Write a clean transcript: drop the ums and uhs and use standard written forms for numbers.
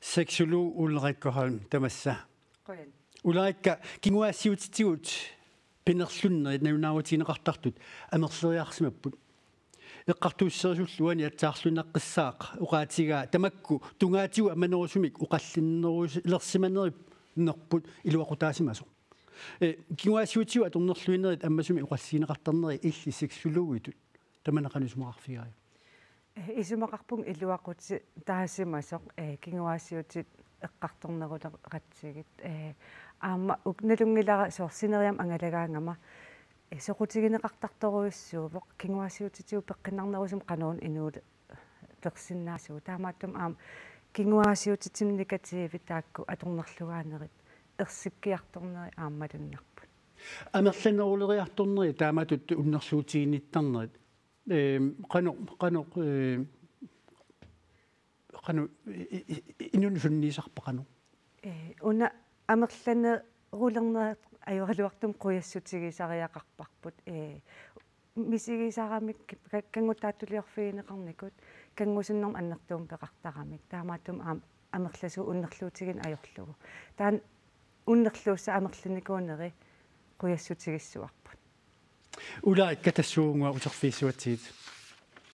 Seksolog Ulrikkoholm tamassa. Ulrikka kinguassiutitigut pinerlunnerit naunauutineqartartut amerseriarsimapput. Eqqartuusserisulluani atsaarlunaqqissaaq uqaatigaa tamakku tungaatiu amanerusumik uqallinnerus ilersimanerip nerput iluaqutaasimaso. Kinguassiutiu atornerluinerit ammasumi uqassiineqartarneri illi seksologitut tamanaqanusumaqarfigaria. Isumaqarpung illuaquti taasimasoq kinguassiutit eqqartorneruleqatsigit аама укналунгилара соорсинериам ангалагаангама соқутигинеқартарторуиссуувоқ кингуассиутитиу пеққиннарнерусум қануун инуул персиннаасуу таамааттум аама кингуассиутитимникативи таакку аторнерлугаанерит ерсиккиарторнери ааммалуннарпут амерланерулериарторнери таамаатут уннерлуутигиниттарнерит qanu inun sunniisarpaqanu уна амерланерулернер аюралуартум quyassutigisariaqarparput мисигисаарамик кангутааттулиорфиинеқарникут кангусуннерм аннертуум пеқартарамик таамааттум амерласу уннерлуутигин ajorlugu таан уннерлуусса амерланикуунери quyassutigissuarput улаик катассуунгуа утерфииссуатсигит